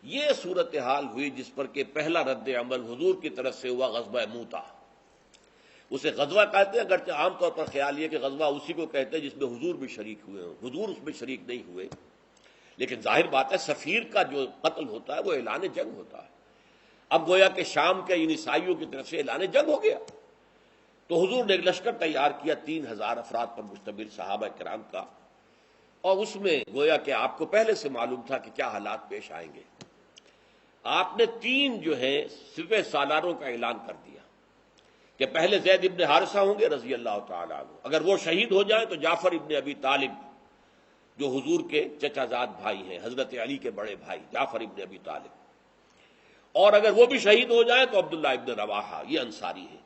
یہ صورتحال ہوئی جس پر کہ پہلا رد عمل حضور کی طرف سے ہوا غزوہ موتا. اسے غزوہ کہتے ہیں، اگرچہ عام طور پر خیال یہ کہ غزوہ اسی کو کہتے ہیں جس میں حضور بھی شریک ہوئے ہوں. حضور اس میں شریک نہیں ہوئے، لیکن ظاہر بات ہے سفیر کا جو قتل ہوتا ہے وہ اعلان جنگ ہوتا ہے. اب گویا کہ شام کے ان عیسائیوں کی طرف سے اعلان جنگ ہو گیا، تو حضور نے ایک لشکر تیار کیا 3000 افراد پر مشتمل صحابہ کرام کا، اور اس میں گویا کہ آپ کو پہلے سے معلوم تھا کہ کیا حالات پیش آئیں گے. آپ نے 3 جو ہے سپہ سالاروں کا اعلان کر دیا کہ پہلے زید ابن حارثہ ہوں گے رضی اللہ تعالیٰ عنہ، اگر وہ شہید ہو جائیں تو جعفر ابن ابی طالب جو حضور کے چچا زاد بھائی ہیں، حضرت علی کے بڑے بھائی جعفر ابن ابی طالب، اور اگر وہ بھی شہید ہو جائیں تو عبداللہ ابن رواحہ، یہ انصاری ہیں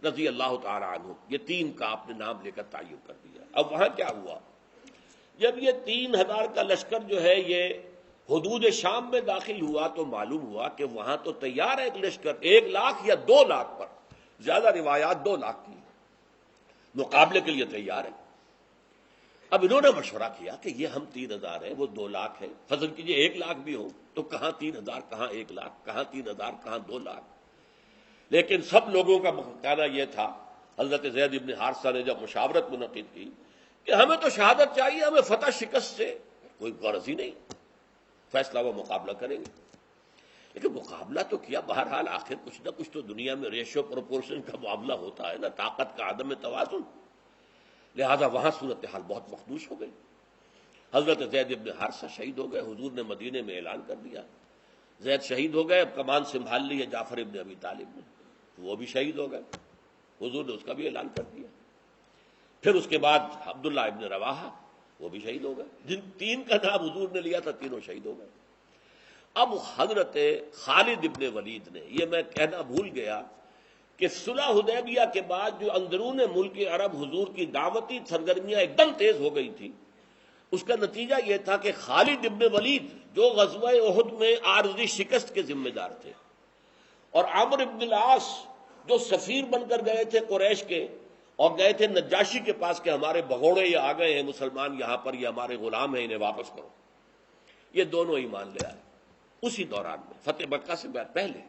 رضی اللہ تعالیٰ عنہ. یہ 3 کا آپ نے نام لے کر تعین کر دیا. اب وہاں کیا ہوا، جب یہ 3000 کا لشکر جو ہے یہ حدود شام میں داخل ہوا تو معلوم ہوا کہ وہاں تو تیار ہے ایک لشکر 1 لاکھ یا 2 لاکھ پر، زیادہ روایات 2 لاکھ کی مقابلے کے لیے تیار ہے. اب انہوں نے مشورہ کیا کہ یہ ہم 3000 ہیں، وہ 2 لاکھ ہیں، فرض کیجئے 1 لاکھ بھی ہو تو کہاں 3000 کہاں 1 لاکھ، کہاں 3000 کہاں 2 لاکھ. لیکن سب لوگوں کا کہنا یہ تھا، حضرت زید ابن حارثہ نے جب مشاورت منعقد کی کہ ہمیں تو شہادت چاہیے، ہمیں فتح شکست سے کوئی غرض ہی نہیں، فیصلہ وہ مقابلہ کریں گے. لیکن مقابلہ تو کیا، بہرحال آخر کچھ نہ کچھ تو دنیا میں ریشو پروپورشن کا معاملہ ہوتا ہے نا، طاقت کا عدم توازن. لہذا وہاں صورتحال بہت مخدوش ہو گئی. حضرت زید ابن حارثہ شہید ہو گئے. حضور نے مدینے میں اعلان کر دیا زید شہید ہو گئے. اب کمان سنبھال لی ہے جعفر ابن ابی طالب نے، وہ بھی شہید ہو گئے. حضور نے اس کا بھی اعلان کر دیا. پھر اس کے بعد عبداللہ ابن رواحہ وہ بھی شہید ہو گئے. جن 3 کا نام حضور نے لیا تھا تینوں شہید ہو گئے. اب حضرت خالد ابن ولید نے، یہ میں کہنا بھول گیا کہ صلح حدیبیہ کے بعد جو اندرون ملک عرب حضور کی دعوتی سرگرمیاں ایک دم تیز ہو گئی تھی، اس کا نتیجہ یہ تھا کہ خالد ابن ولید جو غزوہ احد میں عارضی شکست کے ذمہ دار تھے، اور عمرو ابن العاص جو سفیر بن کر گئے تھے قریش کے اور گئے تھے نجاشی کے پاس کہ ہمارے بھگوڑے یہ آ گئے ہیں مسلمان یہاں پر، یہ ہمارے غلام ہیں، انہیں واپس کرو، یہ دونوں ایمان لے آئے اسی دوران میں فتح مکہ سے پہلے.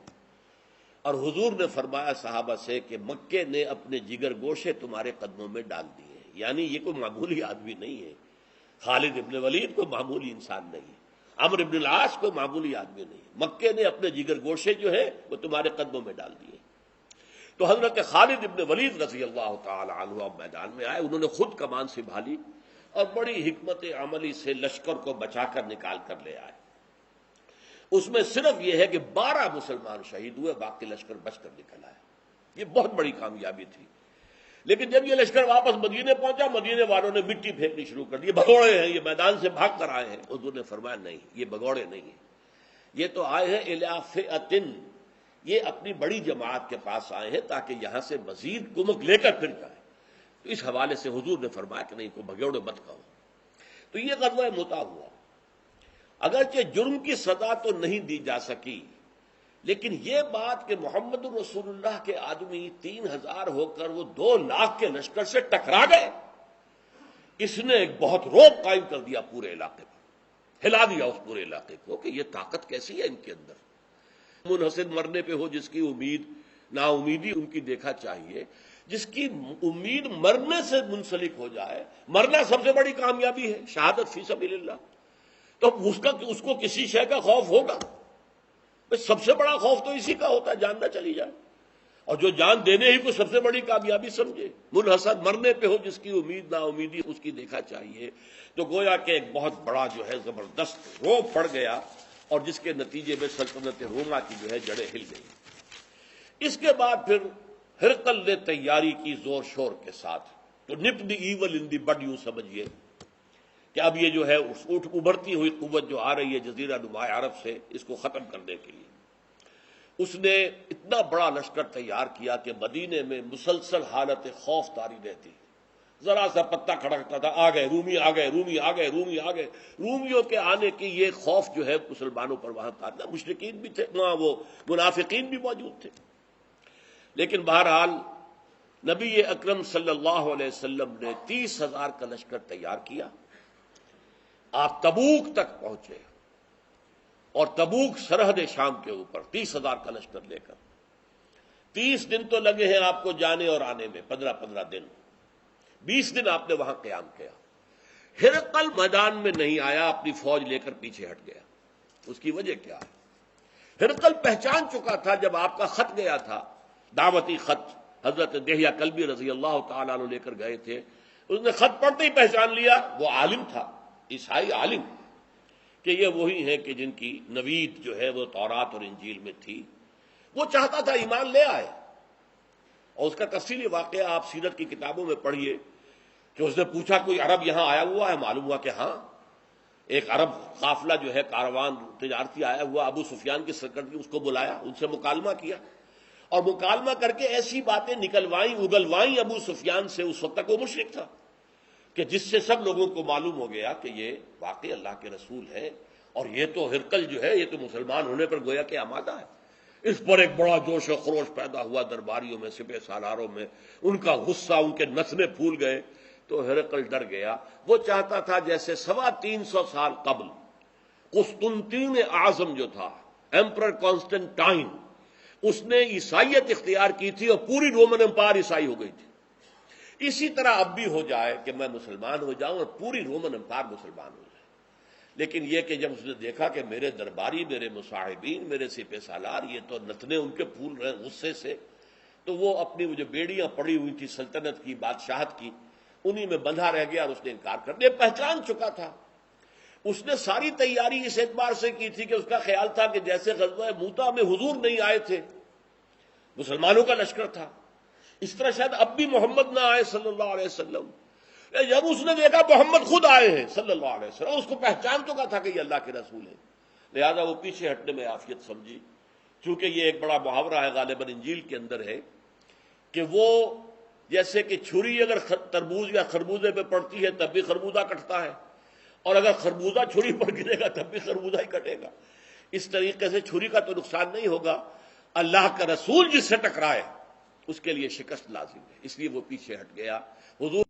اور حضور نے فرمایا صحابہ سے کہ مکے نے اپنے جگر گوشے تمہارے قدموں میں ڈال دیے ہیں. یعنی یہ کوئی معمولی آدمی نہیں ہے، خالد ابن ولید کوئی معمولی انسان نہیں ہے، عمرو ابن العاص کوئی معمولی آدمی نہیں ہے. مکے نے اپنے جگر گوشے جو ہے وہ تمہارے قدموں میں ڈال دیے. تو حضرت خالد ابن ولید رضی اللہ تعالی عنہ اب میدان میں آئے. انہوں نے خود کمان سنبھالی اور بڑی حکمت عملی سے لشکر کو بچا کر نکال کر لے آئے. اس میں صرف یہ ہے کہ 12 مسلمان شہید ہوئے، باقی لشکر بچ کر نکل آیا. یہ بہت بڑی کامیابی تھی. لیکن جب یہ لشکر واپس مدینے پہنچا، مدینے والوں نے مٹی پھینکنی شروع کر دی، بھگوڑے ہیں، یہ میدان سے بھاگ کر آئے ہیں. حضور نے فرمایا نہیں، یہ بھگوڑے نہیں ہیں، یہ تو آئے ہیں الی فئۃ، یہ اپنی بڑی جماعت کے پاس آئے ہیں تاکہ یہاں سے مزید کمک لے کر پھر جائیں. تو اس حوالے سے حضور نے فرمایا کہ نہیں، کو بھگوڑے مت کہو. تو یہ غزوہ موتا ہوا. اگرچہ جرم کی سزا تو نہیں دی جا سکی، لیکن یہ بات کہ محمد رسول اللہ کے آدمی 3000 ہو کر وہ 2 لاکھ کے لشکر سے ٹکرا گئے، اس نے ایک بہت رعب قائم کر دیا پورے علاقے پر، ہلا دیا اس پورے علاقے کو کہ یہ طاقت کیسی ہے ان کے اندر. منحسن مرنے پہ ہو جس کی امید، نا امیدی ان کی دیکھا چاہیے. جس کی امید مرنے سے منسلک ہو جائے، مرنا سب سے بڑی کامیابی ہے، شہادت فی سبیل اللہ. تو اس کو کسی شے کا خوف ہوگا؟ سب سے بڑا خوف تو اسی کا ہوتا ہے، جان نہ چلی جائے. اور جو جان دینے ہی کو سب سے بڑی کامیابی سمجھے، منحسن مرنے پہ ہو جس کی امید نا امیدی اس کی دیکھا چاہیے. تو گویا کہ ایک بہت بڑا جو ہے زبردست رعب پڑ گیا، اور جس کے نتیجے میں سلطنت روما کی جو ہے جڑیں ہل گئی. اس کے بعد پھر ہرقل نے تیاری کی زور شور کے ساتھ. تو نپ دی ایول ان دی بڈ، یوں سمجھیے کہ اب یہ جو ہے ابھرتی ہوئی قوت جو آ رہی ہے جزیرہ نما عرب سے، اس کو ختم کرنے کے لیے اس نے اتنا بڑا لشکر تیار کیا کہ مدینے میں مسلسل حالت خوف طاری رہتی. ذرا سا پتہ کھڑکتا تھا، آ گئے رومی، آ گئے رومی، آ گئے رومی، آ گئے. رومیوں کے آنے کی یہ خوف جو ہے مسلمانوں پر وہاں تھا. مشرکین بھی تھے وہاں، وہ منافقین بھی موجود تھے. لیکن بہرحال نبی اکرم صلی اللہ علیہ وسلم نے 30,000 کا لشکر تیار کیا. آپ تبوک تک پہنچے اور تبوک سرحد شام کے اوپر 30,000 کا لشکر لے کر 30 دن تو لگے ہیں آپ کو جانے اور آنے میں، 15 دن، 20 دن آپ نے وہاں قیام کیا۔ ہرقل میدان میں نہیں آیا، اپنی فوج لے کر پیچھے ہٹ گیا۔ اس کی وجہ کیا ہے؟ ہرقل پہچان چکا تھا جب آپ کا خط گیا تھا، دعوتی خط حضرت دہیہ کلبی رضی اللہ تعالیٰ عنہ لے کر گئے تھے، اس نے خط پڑھتے ہی پہچان لیا، وہ عالم تھا، عیسائی عالم، کہ یہ وہی ہیں کہ جن کی نوید جو ہے وہ تورات اور انجیل میں تھی۔ وہ چاہتا تھا ایمان لے آئے، اور اس کا تفصیلی واقعہ آپ سیرت کی کتابوں میں پڑھیے کہ اس نے پوچھا کوئی عرب یہاں آیا ہوا ہے؟ معلوم ہوا کہ ہاں، ایک عرب قافلہ جو ہے کاروان تجارتی آیا ہوا، ابو سفیان کی سرکردگی، اس کو بلایا، ان سے مکالمہ کیا، اور مکالمہ کر کے ایسی باتیں نکلوائیں اگلوائیں ابو سفیان سے، اس وقت تک وہ مشرک تھا، کہ جس سے سب لوگوں کو معلوم ہو گیا کہ یہ واقعی اللہ کے رسول ہے، اور یہ تو ہرقل جو ہے یہ تو مسلمان ہونے پر گویا کہ آمادہ ہے۔ اس پر ایک بڑا جوش و خروش پیدا ہوا درباریوں میں، سپہ سالاروں میں، ان کا غصہ، ان کے نسنے پھول گئے۔ تو ہرقل ڈر گیا، وہ چاہتا تھا جیسے 325 سال قبل قسطنطین اعظم جو تھا، ایمپرر کانسٹنٹائن، اس نے عیسائیت اختیار کی تھی اور پوری رومن امپائر عیسائی ہو گئی تھی، اسی طرح اب بھی ہو جائے کہ میں مسلمان ہو جاؤں اور پوری رومن امپائر مسلمان ہو جائے۔ لیکن یہ کہ جب اس نے دیکھا کہ میرے درباری، میرے مصاحبین، میرے سپہ سالار، یہ تو نتنے ان کے پھول رہے غصے سے، تو وہ اپنی وہ جو بیڑیاں پڑی ہوئی تھی سلطنت کی، بادشاہت کی، انہی میں بندھا رہ گیا، اور اس نے انکار کر دیا۔ پہچان چکا تھا، اس نے ساری تیاری اس اعتبار سے کی تھی کہ اس کا خیال تھا کہ جیسے غزوہ موتا میں حضور نہیں آئے تھے، مسلمانوں کا لشکر تھا، اس طرح شاید اب بھی محمد نہ آئے صلی اللہ علیہ وسلم۔ جب اس نے دیکھا محمد خود آئے ہیں صلی اللہ علیہ وسلم، اس کو پہچان چکا تھا کہ یہ اللہ کے رسول ہیں، لہذا وہ پیچھے ہٹنے میں عافیت سمجھی۔ چونکہ یہ ایک بڑا محاورہ ہے، غالباً انجیل کے اندر ہے، کہ وہ جیسے کہ چھری اگر تربوز یا خربوزے پہ پڑتی ہے تب بھی خربوزہ کٹتا ہے، اور اگر خربوزہ چھری پر گرے گا تب بھی خربوزہ ہی کٹے گا، اس طریقے سے چھری کا تو نقصان نہیں ہوگا، اللہ کا رسول جس سے ٹکرائے اس کے لیے شکست لازم ہے، اس لیے وہ پیچھے ہٹ گیا۔ حضور